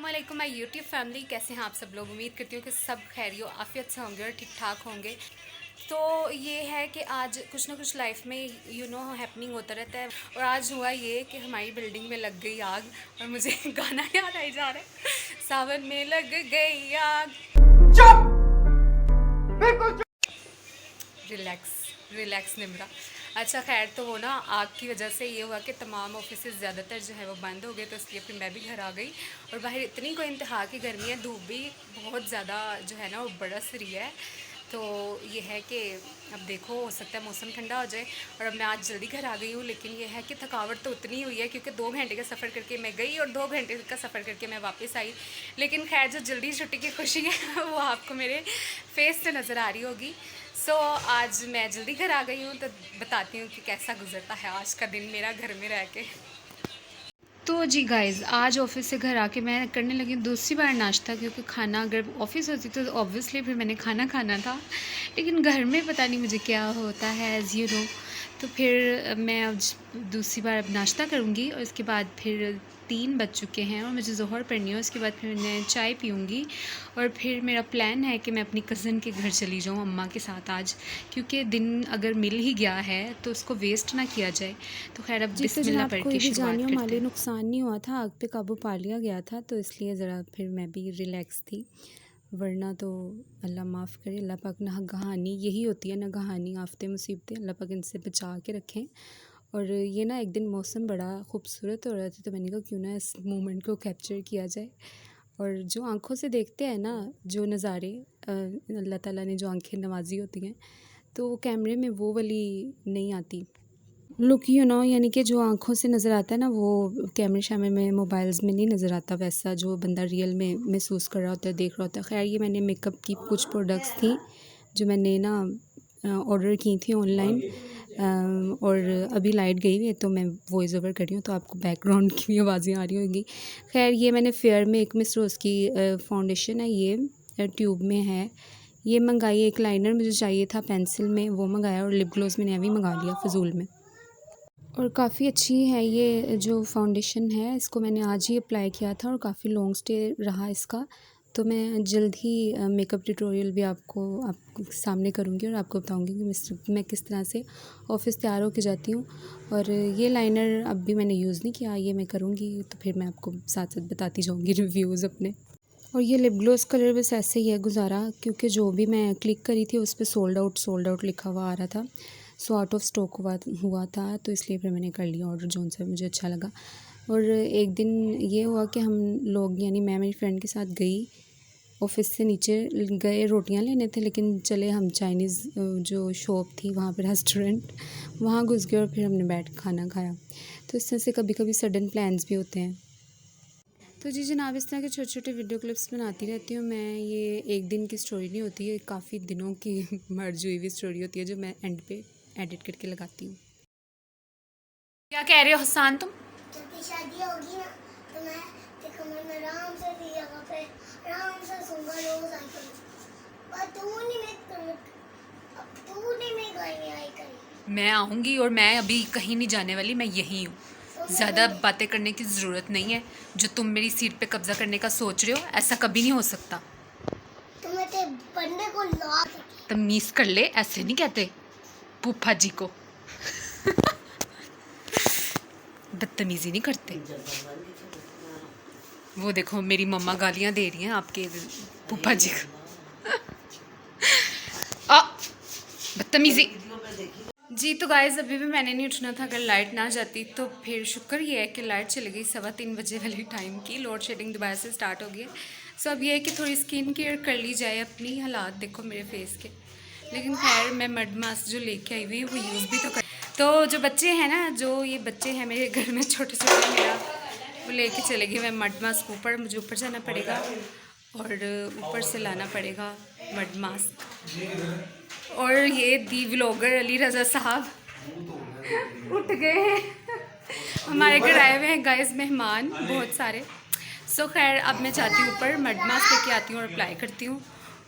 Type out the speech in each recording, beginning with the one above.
अस्सलामुअलैकुम my YouTube family, कैसे हैं आप सब लोग। उम्मीद करती हूँ कि सब खैरियो आफियत से होंगे और ठीक ठाक होंगे। तो ये है कि आज कुछ ना कुछ लाइफ में हैपनिंग होता रहता है। और आज हुआ ये कि हमारी बिल्डिंग में लग गई आग और मुझे गाना याद आई जा रहा है, सावन में लग गई आग। चुप, बिल्कुल रिलैक्स रिलैक्स निमरा। अच्छा खैर, तो वो ना आग की वजह से ये हुआ कि तमाम ऑफिसेज ज़्यादातर जो है वो बंद हो गए, तो इसलिए फिर मैं भी घर आ गई। और बाहर इतनी कोई इंतहा की गर्मी है, धूप भी बहुत ज़्यादा जो है ना वो बरस रही है। तो ये है कि अब देखो, हो सकता है मौसम ठंडा हो जाए। और अब मैं आज जल्दी घर आ गई हूँ, लेकिन ये है कि थकावट तो उतनी हुई है क्योंकि 2 घंटे का सफ़र करके मैं गई और 2 घंटे का सफ़र करके मैं वापस आई। लेकिन खैर, जो जल्दी छुट्टी की खुशी है वो आपको मेरे फेस से नज़र आ रही होगी। आज मैं जल्दी घर आ गई हूँ, तो बताती हूँ कि कैसा गुजरता है आज का दिन मेरा घर में रह के। तो जी गाइज़, आज ऑफ़िस से घर आके मैं करने लगी दूसरी बार नाश्ता, क्योंकि खाना अगर ऑफ़िस होती तो ऑब्वियसली फिर मैंने खाना खाना था, लेकिन घर में पता नहीं मुझे क्या होता है एज़ यू नो। तो फिर मैं अब दूसरी बार अब नाश्ता करूँगी और इसके बाद फिर 3 बज चुके हैं और मुझे ज़ोहर पढ़नी है। उसके बाद फिर मैं चाय पीऊँगी और फिर मेरा प्लान है कि मैं अपनी कज़न के घर चली जाऊँ अम्मा के साथ आज, क्योंकि दिन अगर मिल ही गया है तो उसको वेस्ट ना किया जाए। तो खैर, अब बिस्मिल्लाह पढ़ के शुरुआत करते हैं। नुकसान नहीं हुआ था, आग पे काबू पा लिया गया था, तो इसलिए ज़रा फिर मैं भी रिलैक्स थी, वरना तो अल्लाह माफ़ करे। अल्लाह पाक नगहानी यही होती है, नगहानी आफ़तें मुसीबतें, अल्लाह पाक इनसे बचा के रखें। और ये ना एक दिन मौसम बड़ा खूबसूरत हो रहा था, तो मैंने कहा क्यों ना इस मोमेंट को कैप्चर किया जाए। और जो आँखों से देखते हैं ना जो नज़ारे, अल्लाह ताला ने जो आँखें नवाजी होती हैं, तो वो कैमरे में वो वाली नहीं आती लुक, यानी कि जो आँखों से नज़र आता है ना, वो कैमरे शैमरे में मोबाइल्स में नहीं नज़र आता वैसा, जो बंदा रियल में महसूस कर रहा होता है, देख रहा होता है। खैर, ये मैंने मेकअप की कुछ प्रोडक्ट्स थी जो मैंने ना ऑर्डर की थी ऑनलाइन, और अभी लाइट गई हुई है तो मैं वॉइस ओवर कर रही हूँ, तो आपको बैकग्राउंड की भी आवाज़ें आ रही होंगी। खैर, ये मैंने फेयर में एक मिस रोज़ की फाउंडेशन है, ये ट्यूब में है, ये मंगाई। एक लाइनर मुझे चाहिए था पेंसिल में, वो मंगाया, और लिप ग्लोस मैंने अभी मंगा लिया फ़िज़ूल में। और काफ़ी अच्छी है ये जो फाउंडेशन है, इसको मैंने आज ही अप्लाई किया था और काफ़ी लॉन्ग स्टे रहा इसका। तो मैं जल्द ही मेकअप ट्यूटोरियल भी आपको सामने करूँगी और आपको बताऊँगी कि मैं किस तरह से ऑफ़िस तैयार होके जाती हूँ। और ये लाइनर अब भी मैंने यूज़ नहीं किया, ये मैं करूँगी, तो फिर मैं आपको साथ साथ बताती जाऊँगी रिव्यूज़ अपने। और ये लिप ग्लोस कलर बस ऐसे ही है गुजारा, क्योंकि जो भी मैं क्लिक करी थी उस पर सोल्ड आउट लिखा हुआ आ रहा था, सो आउट ऑफ स्टॉक हुआ था, तो इसलिए फिर मैंने कर लिया ऑर्डर, जोन सा मुझे अच्छा लगा। और एक दिन ये हुआ कि हम लोग, यानी मैं मेरी फ्रेंड के साथ गई, ऑफ़िस से नीचे गए रोटियां लेने थे, लेकिन चले हम चाइनीज़ जो शॉप थी वहाँ पे, रेस्टोरेंट, वहाँ घुस गए और फिर हमने बैठ खाना खाया। तो इस तरह से कभी कभी सडन प्लान्स भी होते हैं। तो जी जनाब, इस तरह के छोटे छोटे वीडियो क्लिप्स बनाती रहती हूँ मैं। ये एक दिन की स्टोरी नहीं होती है, काफ़ी दिनों की मर्ज हुई हुई स्टोरी होती है, जो मैं एंड पे एडिट करके लगाती हूँ। क्या कह रहे हो हसन तुम? जब शादी होगी ना तो मैं देखो, मैं आराम से अपनी जगह पे आराम से सोऊंगा, रोज आई करूँ, पर तूने मैं घर में आई करी। मैं आऊँगी और मैं अभी कहीं नहीं जाने वाली, मैं यहीं हूँ। ज़्यादा बातें करने की ज़रूरत नहीं है। जो तुम मेरी सीट पे कब्ज़ा करने का सोच रहे हो, ऐसा कभी नहीं हो सकता। तो मैं तेरे बंदे को ला तमीज़ कर ले, ऐसे नहीं कहते फूफा जी को। बदतमीज़ी नहीं करते। वो देखो, मेरी मम्मा गालियाँ दे रही हैं आपके फूफा जी को। बदतमीज़ी। जी तो गाइज़, अभी भी मैंने नहीं उठना था अगर लाइट ना जाती, तो फिर शुक्र ये है कि लाइट चली गई 3:15 बजे वाली टाइम की। लोड शेडिंग दोबारा से स्टार्ट हो गई है। सो अब ये है कि थोड़ी स्किन केयर कर ली जाए अपनी। हालात देखो मेरे फेस के, लेकिन खैर मैं मड मास्क जो लेके आई हुई हूँ वो यूज़ भी तो कर। तो जो बच्चे हैं ना, जो ये बच्चे हैं मेरे घर में छोटे छोटे, मेरा वो लेके चले गए। मैं मड मास्क ऊपर, मुझे ऊपर जाना पड़ेगा और ऊपर से लाना पड़ेगा मड मास्क। और ये दी व्लॉगर अली रज़ा साहब उठ गए हैं। हमारे घर आए हुए हैं गाइस मेहमान बहुत सारे। सो खैर, अब मैं जाती हूँ ऊपर, मड मास्क लेके आती हूँ और अप्लाई करती हूँ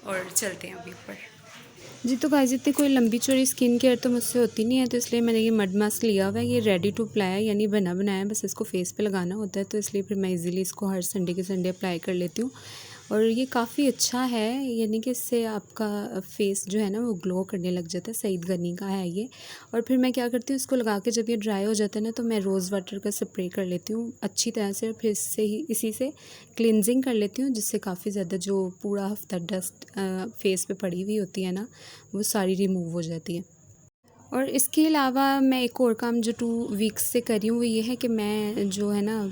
और चलते हैं अभी ऊपर। जी तो गाइस इतनी कोई लंबी चौड़ी स्किन केयर तो मुझसे होती नहीं है, तो इसलिए मैंने ये मड मास्क लिया हुआ है। ये रेडी टू अप्लाई है, यानी बना बनाया है, बस इसको फेस पे लगाना होता है। तो इसलिए फिर मैं इजीली इसको हर संडे के संडे अप्लाई कर लेती हूँ। और ये काफ़ी अच्छा है, यानी कि इससे आपका फेस जो है ना वो ग्लो करने लग जाता है। सईद गनी का है ये। और फिर मैं क्या करती हूँ, इसको लगा के जब ये ड्राई हो जाता है ना, तो मैं रोज़ वाटर का स्प्रे कर लेती हूँ अच्छी तरह से। और फिर इसी से क्लिनजिंग कर लेती हूँ, जिससे काफ़ी ज़्यादा जो पूरा हफ्ता डस्ट फेस पे पड़ी हुई होती है ना, वो सारी रिमूव हो जाती है। और इसके अलावा मैं एक और काम जो 2 वीक्स से कर रही हूँ वो ये है कि मैं जो है ना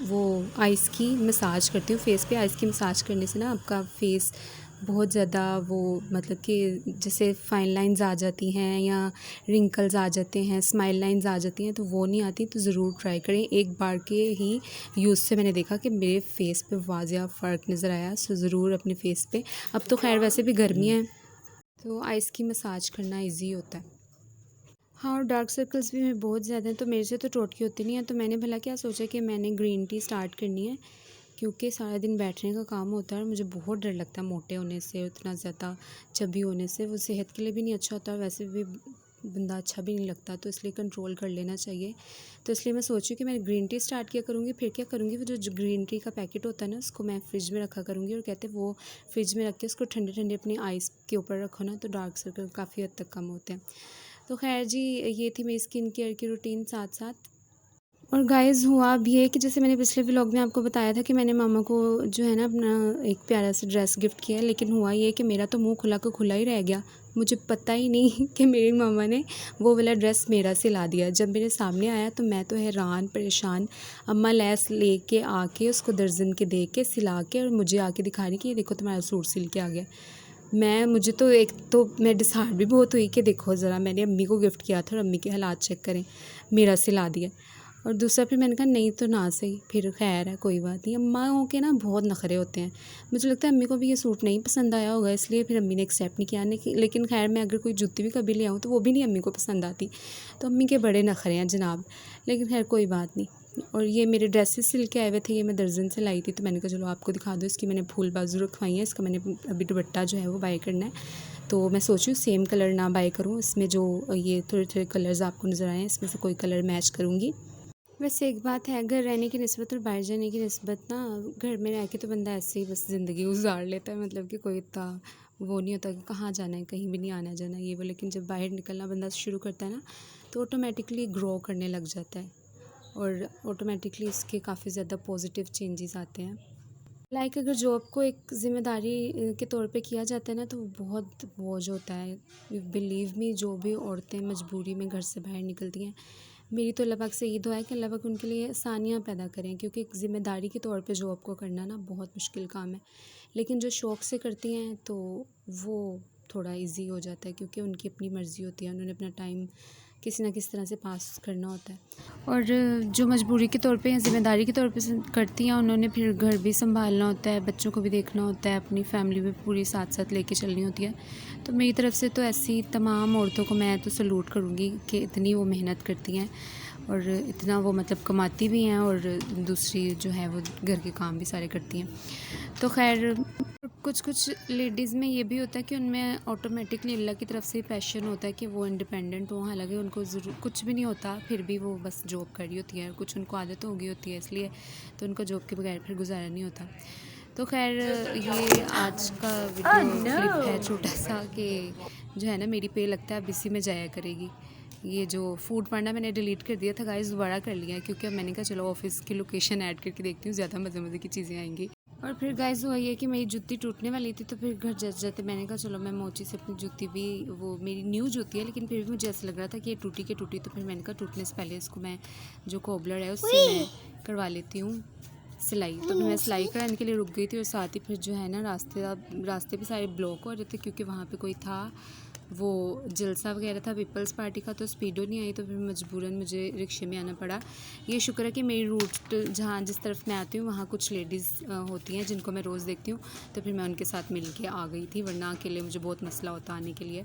वो आइस की मसाज करती हूँ फेस पे। आइस की मसाज करने से ना आपका फेस बहुत ज़्यादा वो मतलब कि जैसे फाइन लाइंस आ जाती हैं या रिंकल्स आ जाते हैं, स्माइल लाइंस आ जाती हैं, तो वो नहीं आती। तो ज़रूर ट्राई करें। एक बार के ही यूज़ से मैंने देखा कि मेरे फेस पे वाज़िया फ़र्क नज़र आया। सो ज़रूर अपने फेस पे, अब तो खैर वैसे भी गर्मी है तो आइस की मसाज करना ईजी होता है। हाँ, और डार्क सर्कल्स भी मेरे बहुत ज़्यादा हैं, तो मेरे से तो टोटकी होती नहीं है। तो मैंने भला क्या सोचा कि मैंने ग्रीन टी स्टार्ट करनी है, क्योंकि सारा दिन बैठने का काम होता है और मुझे बहुत डर लगता है मोटे होने से, उतना ज़्यादा चबी होने से। वो सेहत के लिए भी नहीं अच्छा होता, वैसे भी बंदा अच्छा भी नहीं लगता, तो इसलिए कंट्रोल कर लेना चाहिए। तो इसलिए मैं सोची कि मैं ग्रीन टी स्टार्ट किया करूँगी। फिर क्या करूँगी, वो जो ग्रीन टी का पैकेट होता है ना, उसको मैं फ्रिज में रखा करूँगी। और कहते हैं वो फ्रिज में रख के उसको ठंडे ठंडे अपनी आइस के ऊपर रखो ना, तो डार्क सर्कल काफ़ी हद तक कम होते हैं। तो खैर जी, ये थी मेरी स्किन केयर की रूटीन साथ साथ। और गाइज़ हुआ अब ये कि जैसे मैंने पिछले व्लॉग में आपको बताया था कि मैंने मामा को जो है ना अपना एक प्यारा सा ड्रेस गिफ्ट किया, लेकिन हुआ ये कि मेरा तो मुंह खुला का खुला ही रह गया। मुझे पता ही नहीं कि मेरी मामा ने वो वाला ड्रेस मेरा सिला दिया। जब मेरे सामने आया तो मैं तो हैरान परेशान। अम्मा लैस लेके आके उसको दर्जन के दे के सिला के और मुझे आके दिखा रही कि ये देखो तुम्हारा सूट सिल के आ गया। मुझे तो एक तो मैं डिसहार्ट भी बहुत हुई कि देखो ज़रा, मैंने अम्मी को गिफ्ट किया था और अम्मी के हालात चेक करें, मेरा सिला दिया। और दूसरा फिर मैंने कहा नहीं तो ना सही, फिर खैर है कोई बात नहीं। अम्माओं के ना बहुत नखरे होते हैं। मुझे लगता है अम्मी को भी ये सूट नहीं पसंद आया होगा, इसलिए फिर अम्मी ने एक्सेप्ट नहीं किया। लेकिन खैर मैं अगर कोई जूती भी कभी ले आऊँ तो वो भी नहीं अम्मी को पसंद आती। तो अम्मी के बड़े नखरे हैं जनाब, लेकिन खैर कोई बात नहीं। और ये मेरे ड्रेसेस सिल के आए हुए थे, ये मैं दर्जन से लाई थी, तो मैंने कहा चलो आपको दिखा दो। इसकी मैंने फूल बाजू रखवाई है, इसका मैंने अभी दुपट्टा जो है वो बाय करना है। तो मैं सोच रही हूँ सेम कलर ना बाय करूँ, इसमें जो ये थोड़े थोड़े कलर्स आपको नज़र आए हैं इसमें से कोई कलर मैच करूँगी। वैसे एक बात है, घर रहने की निस्बत और बाहर जाने की निस्बत ना, घर में रह के तो बंदा ऐसे ही बस ज़िंदगी गुजार लेता है, मतलब कि कोई इतना वो नहीं होता कि कहाँ जाना है, कहीं भी नहीं आना जाना ये वो। लेकिन जब बाहर निकलना बंदा शुरू करता है ना, तो ऑटोमेटिकली ग्रो करने लग जाता है और ऑटोमेटिकली इसके काफ़ी ज़्यादा पॉजिटिव चेंजेस आते हैं। लाइक अगर जॉब को एक ज़िम्मेदारी के तौर पे किया जाता है ना, तो बहुत बोझ होता है। बिलीव मी, जो भी औरतें मजबूरी में घर से बाहर निकलती हैं, मेरी तो अल्लाह पाक से यही दुआ है कि अल्लाह पाक उनके लिए आसानियाँ पैदा करें, क्योंकि एक ज़िम्मेदारी के तौर पे जॉब को करना ना बहुत मुश्किल काम है। लेकिन जो शौक़ से करती हैं तो वो थोड़ा इजी हो जाता है, क्योंकि उनकी अपनी मर्ज़ी होती है, उन्होंने अपना टाइम किसी ना किसी तरह से पास करना होता है। और जो मजबूरी के तौर पे या ज़िम्मेदारी के तौर पे करती हैं, उन्होंने फिर घर भी संभालना होता है, बच्चों को भी देखना होता है, अपनी फैमिली भी पूरी साथ साथ लेके चलनी होती है। तो मेरी तरफ से तो ऐसी तमाम औरतों को मैं तो सैल्यूट करूँगी कि इतनी वो मेहनत करती हैं और इतना वो मतलब कमाती भी हैं, और दूसरी जो है वो घर के काम भी सारे करती हैं। तो खैर कुछ लेडीज़ में ये भी होता है कि उनमें ऑटोमेटिकली अल्लाह की तरफ से पैशन होता है कि वो इंडिपेंडेंट हो। हालांकि उनको ज़रूर कुछ भी नहीं होता, फिर भी वो बस जॉब कर रही होती है, कुछ उनको आदत हो गई होती है, इसलिए तो उनको जॉब के बगैर फिर गुजारा नहीं होता। तो खैर ये आज का वीडियो क्लिप है छोटा सा, कि जो है ना मेरी पे लगता है अब इसी में जाया करेगी। ये जो फूड पांडा मैंने डिलीट कर दिया था गाइस, दोबारा कर लिया, क्योंकि अब मैंने कहा चलो ऑफिस की लोकेशन ऐड करके देखती हूँ, ज़्यादा मज़े मज़े की चीज़ें आएंगी। और फिर गाइस हुआ ये कि मेरी जूती टूटने वाली थी, तो फिर घर जाते जाते मैंने कहा चलो मैं मोची से अपनी जूती भी, वो मेरी न्यू जूती है लेकिन फिर भी मुझे ऐसा लग रहा था कि ये टूटी के टूटी, तो फिर मैंने कहा टूटने से पहले इसको मैं जो कोबलर है उससे मैं करवा लेती हूँ सिलाई। तो फिर मैं सिलाई कराने के लिए रुक गई थी, और साथ ही फिर जो है ना रास्ते भी सारे ब्लॉक हो रहे थे, क्योंकि वहाँ पे कोई था, वो जलसा वगैरह था पीपल्स पार्टी का, तो स्पीडो नहीं आई, तो फिर मजबूरन मुझे रिक्शे में आना पड़ा। ये शुक्र है कि मेरी रूट जहाँ जिस तरफ मैं आती हूँ वहाँ कुछ लेडीज़ होती हैं जिनको मैं रोज़ देखती हूँ, तो फिर मैं उनके साथ मिल के आ गई थी, वरना अकेले मुझे बहुत मसला होता आने के लिए।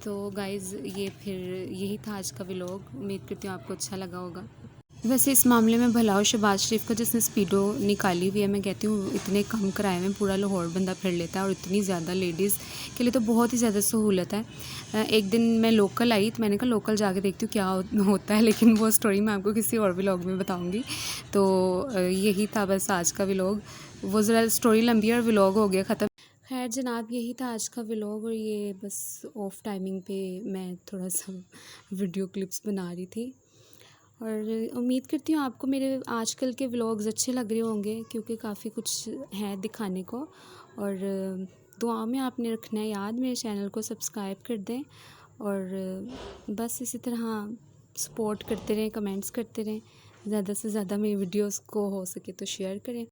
तो गाइज़ ये फिर यही था आज का व्लॉग, उम्मीद करती हूँ आपको अच्छा लगा होगा। वैसे इस मामले में भला हो शहबाज शरीफ का जिसने स्पीडो निकाली हुई है, मैं कहती हूँ इतने कम किराए में पूरा लाहौर बंदा फिर लेता है और इतनी ज़्यादा लेडीज़ के लिए तो बहुत ही ज़्यादा सहूलत है। एक दिन मैं लोकल आई तो मैंने कहा लोकल जाके देखती हूँ क्या होता है, लेकिन वो स्टोरी मैं आपको किसी और व्लॉग में बताऊँगी। तो यही था बस आज का व्लॉग, वो ज़रा स्टोरी लंबी और व्लॉग हो गया ख़त्म। खैर जनाब यही था आज का व्लॉग, और ये बस ऑफ टाइमिंग पे मैं थोड़ा सा वीडियो क्लिप्स बना रही थी, और उम्मीद करती हूँ आपको मेरे आजकल के व्लॉग्स अच्छे लग रहे होंगे, क्योंकि काफ़ी कुछ है दिखाने को। और दुआ में आपने रखना है याद, मेरे चैनल को सब्सक्राइब कर दें, और बस इसी तरह सपोर्ट करते रहें, कमेंट्स करते रहें, ज़्यादा से ज़्यादा मेरी वीडियोस को हो सके तो शेयर करें।